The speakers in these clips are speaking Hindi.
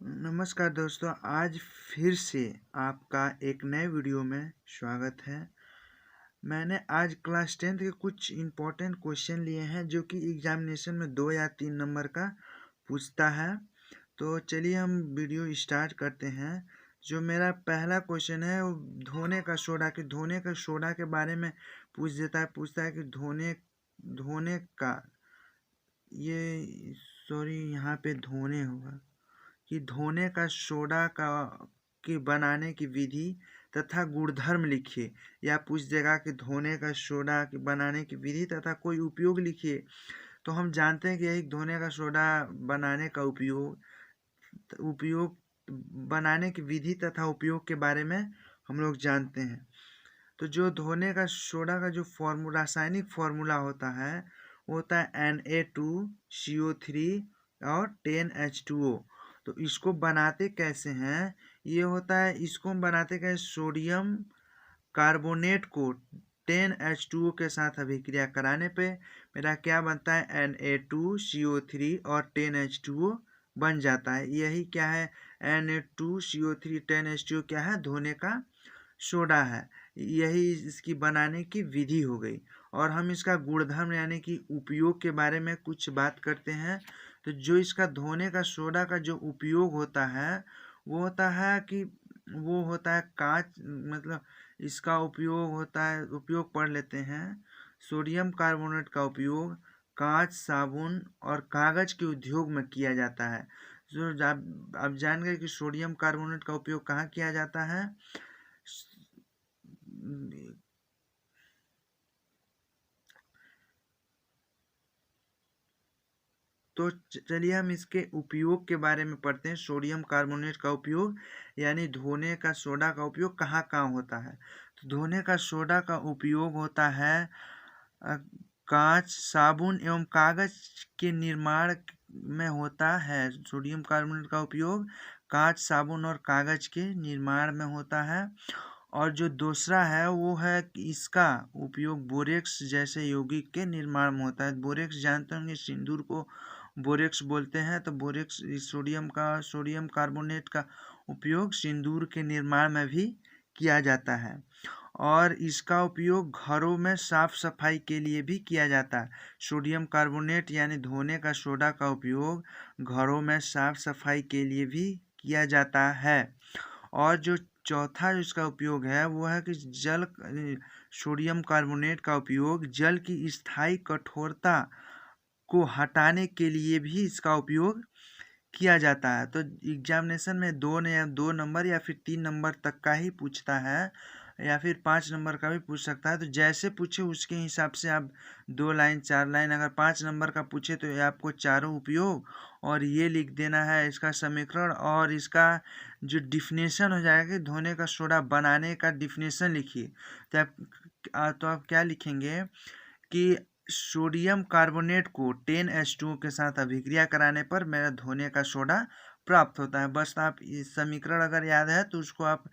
नमस्कार दोस्तों, आज फिर से आपका एक नए वीडियो में स्वागत है। मैंने आज क्लास 10th के कुछ इम्पोर्टेंट क्वेश्चन लिए हैं जो कि एग्जामिनेशन में 2 या 3 नंबर का पूछता है। तो चलिए हम वीडियो स्टार्ट करते हैं। जो मेरा पहला क्वेश्चन है वो धोने का सोडा के बारे में पूछता है कि धोने का ये सॉरी यहाँ पे धोने होगा कि धोने का सोडा की बनाने की विधि तथा गुणधर्म लिखिए, या पूछ देगा कि धोने का सोडा की बनाने की विधि तथा कोई उपयोग लिखिए। तो हम जानते हैं कि यही धोने का सोडा बनाने का उपयोग बनाने की विधि तथा उपयोग के बारे में हम लोग जानते हैं। तो जो धोने का सोडा का जो रासायनिक फॉर्मूला होता है वो होता है Na2CO3 और 10H2O। तो इसको बनाते कैसे हैं, ये होता है, इसको हम बनाते कैसे, सोडियम कार्बोनेट को 10H2O के साथ अभिक्रिया कराने पे मेरा क्या बनता है, Na2CO3 और 10H2O बन जाता है। यही क्या है, Na2CO3 10H2O क्या है, धोने का सोडा है। यही इसकी बनाने की विधि हो गई। और हम इसका गुणधर्म यानी कि उपयोग के बारे में कुछ बात करते हैं। तो जो इसका धोने का सोडा का जो उपयोग होता है वो होता है कांच, मतलब इसका उपयोग पढ़ लेते हैं। सोडियम कार्बोनेट का उपयोग कांच, साबुन और कागज के उद्योग में किया जाता है। जो आप जान गए कि सोडियम कार्बोनेट का उपयोग कहाँ किया जाता है। तो चलिए हम इसके उपयोग के बारे में पढ़ते हैं। सोडियम कार्बोनेट का उपयोग यानी धोने का सोडा का उपयोग कहाँ कहाँ होता है। तो धोने का सोडा का उपयोग होता है कांच, साबुन एवं कागज के निर्माण में होता है। सोडियम कार्बोनेट का उपयोग कांच, साबुन और कागज के निर्माण में होता है। और जो दूसरा है वो है कि इसका उपयोग बोरेक्स जैसे यौगिक के निर्माण में होता है। बोरेक्स जानते होंगे, सिंदूर को बोरेक्स बोलते हैं। तो बोरेक्स सोडियम कार्बोनेट का उपयोग सिंदूर के निर्माण में भी किया जाता है। और इसका उपयोग घरों में साफ सफाई के लिए भी किया जाता है। सोडियम कार्बोनेट यानी धोने का सोडा का उपयोग घरों में साफ सफाई के लिए भी किया जाता है। और जो चौथा इसका उपयोग है वो है कि सोडियम कार्बोनेट का उपयोग जल की स्थायी कठोरता को हटाने के लिए भी इसका उपयोग किया जाता है। तो एग्जामिनेशन में 2 नंबर या फिर 3 नंबर तक का ही पूछता है, या फिर 5 नंबर का भी पूछ सकता है। तो जैसे पूछे उसके हिसाब से आप 2 लाइन 4 लाइन, अगर 5 नंबर का पूछे तो आपको चारों उपयोग और ये लिख देना है इसका समीकरण, और इसका जो डिफिनेशन हो जाएगा, धोने का सोडा बनाने का डिफिनेशन लिखिए। तो आप क्या लिखेंगे कि सोडियम कार्बोनेट को 10H2O के साथ अभिक्रिया कराने पर मेरा धोने का सोडा प्राप्त होता है। बस आप इस समीकरण अगर याद है तो उसको आप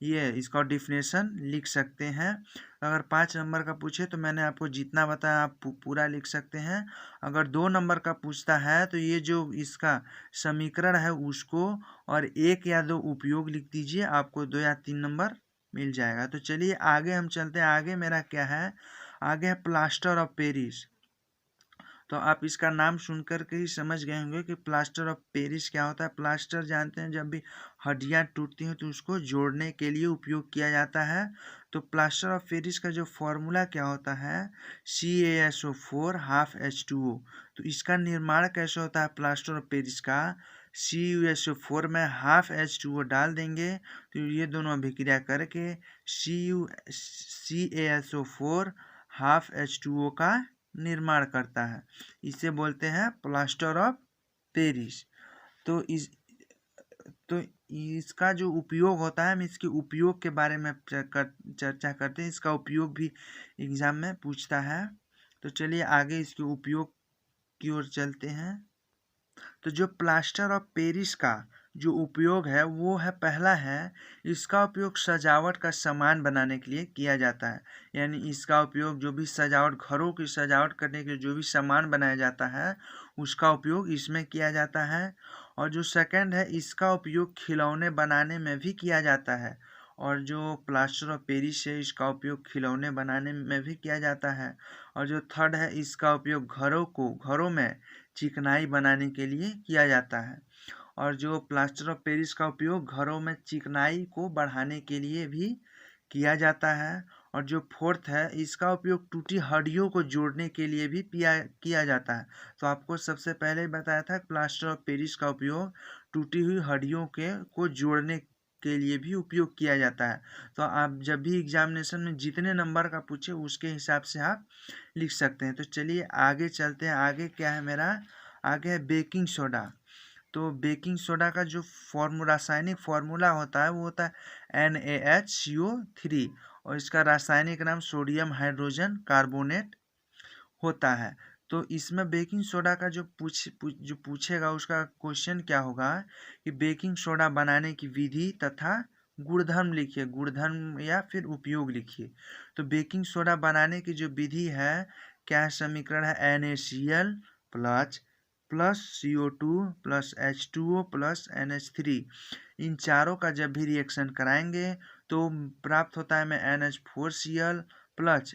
इसका डिफिनेशन लिख सकते हैं। अगर 5 नंबर का पूछे तो मैंने आपको जितना बताया आप पूरा लिख सकते हैं। अगर 2 नंबर का पूछता है तो ये जो इसका समीकरण है उसको और 1 या 2 उपयोग लिख दीजिए, आपको 2 या 3 नंबर मिल जाएगा। तो चलिए आगे हम चलते हैं। आगे मेरा क्या है, आगे है प्लास्टर ऑफ पेरिस। तो आप इसका नाम सुनकर के ही समझ गए होंगे कि प्लास्टर ऑफ पेरिस क्या होता है। प्लास्टर जानते हैं, जब भी हड्डियां टूटती हैं तो उसको जोड़ने के लिए उपयोग किया जाता है। तो प्लास्टर ऑफ पेरिस का जो फॉर्मूला क्या होता है, CaSO4 हाफ H2O। तो इसका निर्माण कैसे होता है प्लास्टर ऑफ पेरिस का, CuSO4 में हाफ H2O डाल देंगे तो ये दोनों अभिक्रिया करके CaSO4 हाफ H2O का निर्माण करता है। इसे बोलते हैं प्लास्टर ऑफ पेरिस। तो इसका जो उपयोग होता है, हम इसके उपयोग के बारे में चर्चा करते हैं। इसका उपयोग भी एग्जाम में पूछता है। तो चलिए आगे इसके उपयोग की ओर चलते हैं। तो जो प्लास्टर ऑफ पेरिस का जो उपयोग है वो है, पहला है इसका उपयोग सजावट का सामान बनाने के लिए किया जाता है। यानी इसका उपयोग जो भी सजावट, घरों की सजावट करने के लिए जो भी सामान बनाया जाता है उसका उपयोग इसमें किया जाता है। और जो सेकंड है, इसका उपयोग खिलौने बनाने में भी किया जाता है। और जो प्लास्टर ऑफ पेरिस है, इसका उपयोग खिलौने बनाने में भी किया जाता है। और जो थर्ड है, इसका उपयोग घरों में चिकनाई बनाने के लिए किया जाता है। और जो प्लास्टर ऑफ पेरिस का उपयोग घरों में चिकनाई को बढ़ाने के लिए भी किया जाता है। और जो फोर्थ है, इसका उपयोग टूटी हड्डियों को जोड़ने के लिए भी किया जाता है। तो आपको सबसे पहले बताया था प्लास्टर ऑफ पेरिस का उपयोग टूटी हुई हड्डियों को जोड़ने के लिए भी उपयोग किया जाता है। तो आप जब भी एग्जामिनेशन में जितने नंबर का पूछे उसके हिसाब से आप लिख सकते हैं। तो चलिए आगे चलते हैं। आगे क्या है मेरा, आगे है बेकिंग सोडा। तो बेकिंग सोडा का जो रासायनिक फार्मूला होता है वो होता है NaHCO3 और इसका रासायनिक नाम सोडियम हाइड्रोजन कार्बोनेट होता है। तो इसमें बेकिंग सोडा का जो पूछेगा उसका क्वेश्चन क्या होगा कि बेकिंग सोडा बनाने की विधि तथा गुणधर्म लिखिए, गुणधर्म या फिर उपयोग लिखिए। तो बेकिंग सोडा बनाने की जो विधि है, क्या समीकरण है, NaCl plus CO2 plus H2O plus NH3। इन चारों का जब भी रिएक्शन कराएंगे तो प्राप्त होता है में NH4Cl प्लस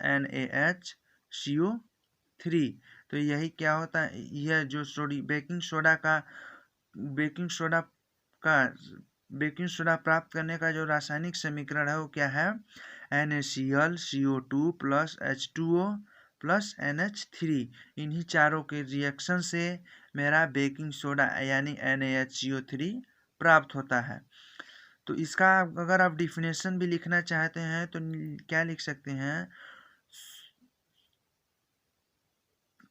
NaHCO3। तो यही क्या होता है, यह जो बेकिंग सोडा का बेकिंग सोडा प्राप्त करने का जो रासायनिक समीकरण है वो क्या है, NaCl CO2 plus H2O plus NH3। इन्हीं चारों के रिएक्शन से मेरा बेकिंग सोडा यानी NaHCO3 प्राप्त होता है। तो इसका अगर आप डिफिनेशन भी लिखना चाहते हैं तो क्या लिख सकते हैं,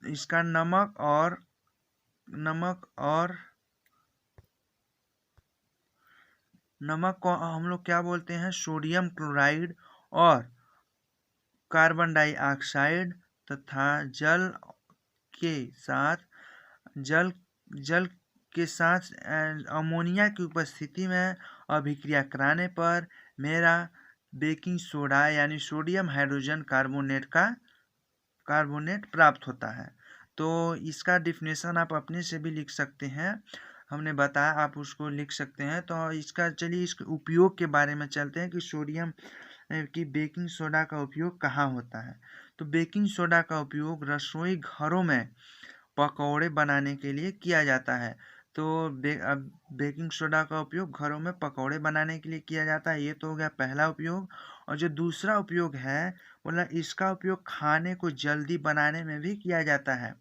इसका नमक को हम लोग क्या बोलते हैं, सोडियम क्लोराइड और कार्बन डाइऑक्साइड तथा जल के साथ अमोनिया की उपस्थिति में अभिक्रिया कराने पर मेरा बेकिंग सोडा यानी सोडियम हाइड्रोजन कार्बोनेट प्राप्त होता है। तो इसका डिफिनेशन आप अपने से भी लिख सकते हैं, हमने बताया आप उसको लिख सकते हैं। तो इसका चलिए इसके उपयोग के बारे में चलते हैं कि सोडियम की बेकिंग सोडा का उपयोग कहाँ होता है। तो बेकिंग सोडा का उपयोग रसोई घरों में पकौड़े बनाने के लिए किया जाता है। तो बेकिंग सोडा का उपयोग घरों में पकौड़े बनाने के लिए किया जाता है, ये तो हो गया पहला उपयोग। और जो दूसरा उपयोग है बोला, इसका उपयोग खाने को जल्दी बनाने में भी किया जाता है।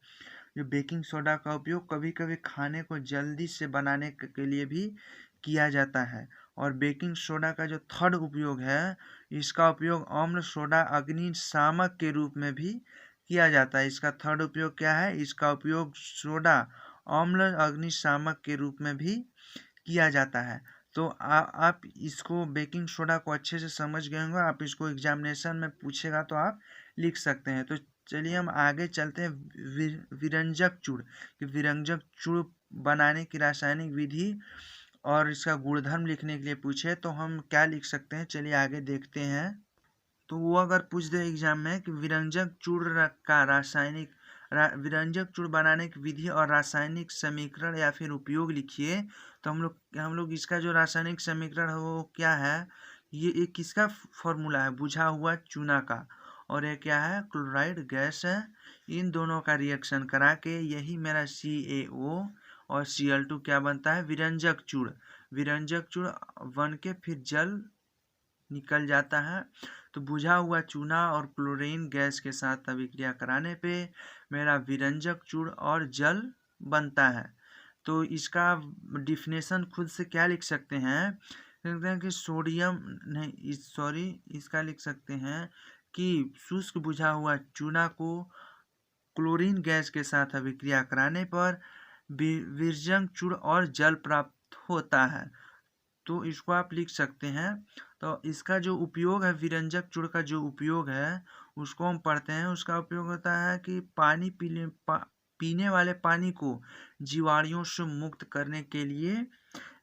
जो बेकिंग सोडा का उपयोग कभी कभी खाने को जल्दी से बनाने के लिए भी किया जाता है। और बेकिंग सोडा का जो थर्ड उपयोग है, इसका उपयोग अम्ल सोडा अग्निशामक के रूप में भी किया जाता है। इसका थर्ड उपयोग क्या है, इसका उपयोग सोडा अम्ल अग्निशामक के रूप में भी किया जाता है। तो आप इसको बेकिंग सोडा को अच्छे से समझ गए होंगे, आप इसको एग्जामिनेशन में पूछेगा तो आप लिख सकते हैं। तो चलिए हम आगे चलते हैं विरंजक चूड़ बनाने की रासायनिक विधि और इसका गुणधर्म लिखने के लिए पूछे तो हम क्या लिख सकते हैं, चलिए आगे देखते हैं। तो वो अगर पूछ दे एग्जाम में कि विरंजक चूड़ बनाने की विधि और रासायनिक समीकरण या फिर उपयोग लिखिए, तो हम लोग इसका जो रासायनिक समीकरण है वो क्या है, ये एक किसका फॉर्मूला है, बुझा हुआ चूना का, और ये क्या है, क्लोराइड गैस है। इन दोनों का रिएक्शन करा के यही मेरा CaO और Cl2 क्या बनता है, विरंजक चूड़ बन के फिर जल निकल जाता है। तो बुझा हुआ चूना और क्लोरीन गैस के साथ अभिक्रिया कराने पे मेरा विरंजक चूड़ और जल बनता है। तो इसका डिफिनेशन खुद से क्या लिख सकते हैं, कि इसका लिख सकते हैं कि शुष्क बुझा हुआ चूना को क्लोरीन गैस के साथ अभिक्रिया कराने पर विरंजक चूड़ और जल प्राप्त होता है। तो इसको आप लिख सकते हैं। तो इसका जो उपयोग है, विरंजक चूड़ का जो उपयोग है उसको हम पढ़ते हैं। उसका उपयोग होता है कि पीने वाले पानी को जीवाणुओं से मुक्त करने के लिए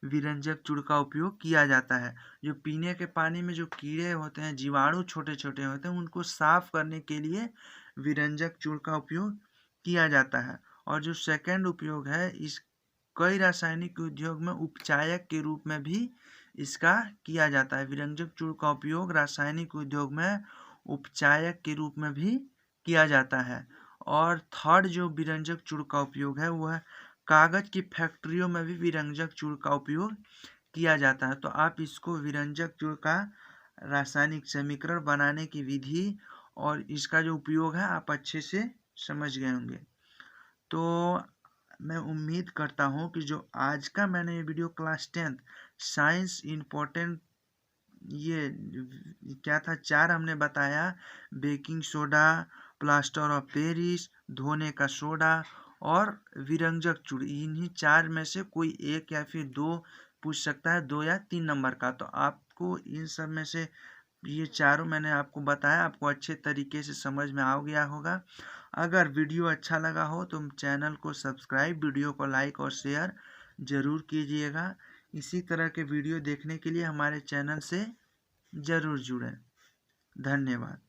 विरंजक चूड़ का उपयोग किया जाता है। जो पीने के पानी में जो कीड़े होते हैं, जीवाणु छोटे छोटे होते हैं, उनको साफ करने के लिए विरंजक चूड़ का उपयोग किया जाता है। और जो सेकंड उपयोग है कई रासायनिक उद्योग में उपचायक के रूप में भी इसका किया जाता है। विरंजक चूर्ण का उपयोग रासायनिक उद्योग में उपचायक के रूप में भी किया जाता है। और थर्ड जो विरंजक चूर्ण का उपयोग है वह कागज की फैक्ट्रियों में भी विरंजक चूर्ण का उपयोग किया जाता है। तो आप इसको विरंजक चूर्ण का रासायनिक समीकरण बनाने की विधि और इसका जो उपयोग है आप अच्छे से समझ गए होंगे। तो मैं उम्मीद करता हूँ कि जो आज का मैंने ये video class 10th science important ये क्या था 4 हमने बताया, baking soda, plaster of Paris, धोने का सोडा और विरंजक चूर्ण, इन्हीं 4 में से कोई एक या फिर 2 पूछ सकता है, 2 या 3 नंबर का। तो आपको इन सब में से ये चारों मैंने आपको बताया, आपको अच्छे तरीके से समझ में आ गया होगा। अगर वीडियो अच्छा लगा हो तो चैनल को सब्सक्राइब, वीडियो को लाइक और शेयर ज़रूर कीजिएगा। इसी तरह के वीडियो देखने के लिए हमारे चैनल से ज़रूर जुड़ें। धन्यवाद।